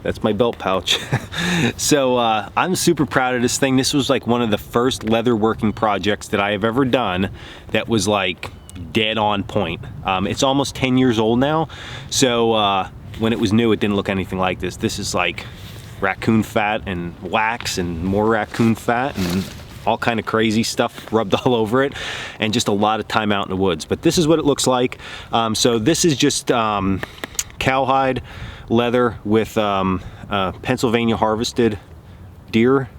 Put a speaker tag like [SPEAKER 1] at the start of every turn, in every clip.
[SPEAKER 1] that's my belt pouch. So I'm super proud of this thing. This was like one of the first leather working projects that I have ever done that was like dead on point. It's almost 10 years old now, so when it was new, it didn't look anything like this. This is like raccoon fat and wax and more raccoon fat and all kind of crazy stuff rubbed all over it, and just a lot of time out in the woods. But this is what it looks like. So this is just cowhide leather with Pennsylvania harvested deer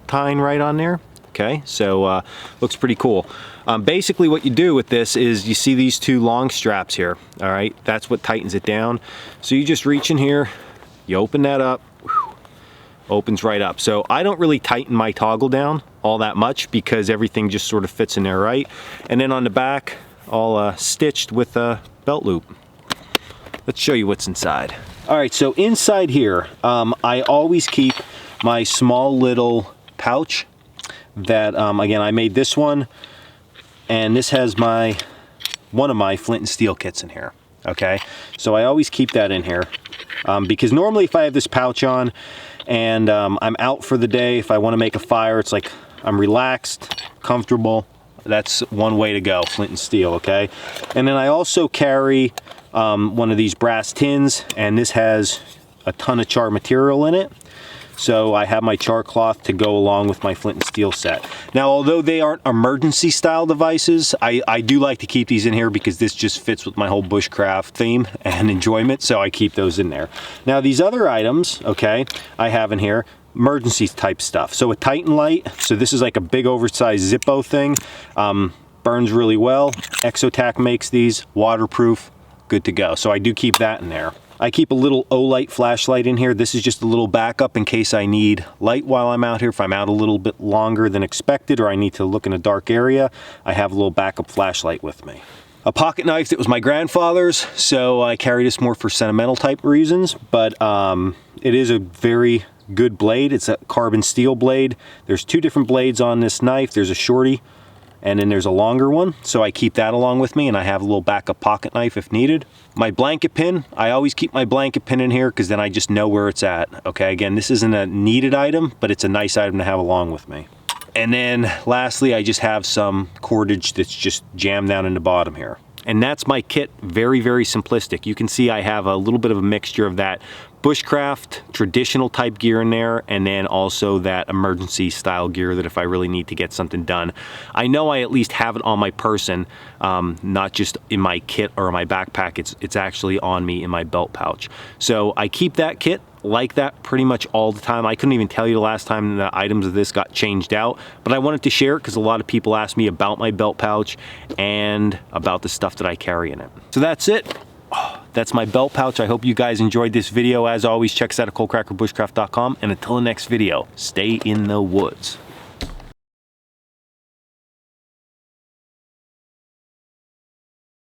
[SPEAKER 1] tine right on there. Okay, so looks pretty cool. Basically what you do with this is you see these two long straps here, all right? That's what tightens it down. So you just reach in here, you open that up, opens right up. So I don't really tighten my toggle down all that much because everything just sort of fits in there, right? And then on the back, all stitched with a belt loop. Let's show you what's inside. All right, so inside here, I always keep my small little pouch that, again, I made this one, and this has one of my flint and steel kits in here, okay? So I always keep that in here because normally if I have this pouch on and I'm out for the day, if I want to make a fire, it's like I'm relaxed, comfortable. That's one way to go, flint and steel, okay? And then I also carry one of these brass tins, and this has a ton of char material in it. So I have my char cloth to go along with my flint and steel set. Now, although they aren't emergency style devices, I do like to keep these in here because this just fits with my whole bushcraft theme and enjoyment, so I keep those in there. Now, these other items, okay, I have in here, emergency type stuff. So a Titan light, so this is like a big oversized Zippo thing, burns really well. Exotac makes these, waterproof, good to go. So I do keep that in there. I keep a little O-light flashlight in here. This is just a little backup in case I need light while I'm out here. If I'm out a little bit longer than expected or I need to look in a dark area, I have a little backup flashlight with me. A pocket knife that was my grandfather's, so I carry this more for sentimental type reasons, but it is a very good blade. It's a carbon steel blade. There's two different blades on this knife. There's a shorty and then there's a longer one, so I keep that along with me, and I have a little backup pocket knife if needed. My blanket pin, I always keep my blanket pin in here because then I just know where it's at. Okay, again, this isn't a needed item, but it's a nice item to have along with me. And then lastly, I just have some cordage that's just jammed down in the bottom here. And that's my kit, very, very simplistic. You can see I have a little bit of a mixture of that bushcraft, traditional type gear in there, and then also that emergency style gear that if I really need to get something done. I know I at least have it on my person, not just in my kit or my backpack, it's actually on me in my belt pouch. So I keep that kit like that pretty much all the time. I couldn't even tell you the last time the items of this got changed out, but I wanted to share it because a lot of people ask me about my belt pouch and about the stuff that I carry in it. So that's it. That's my belt pouch. I hope you guys enjoyed this video. As always, check us out at coalcrackerbushcraft.com, and until the next video, stay in the woods.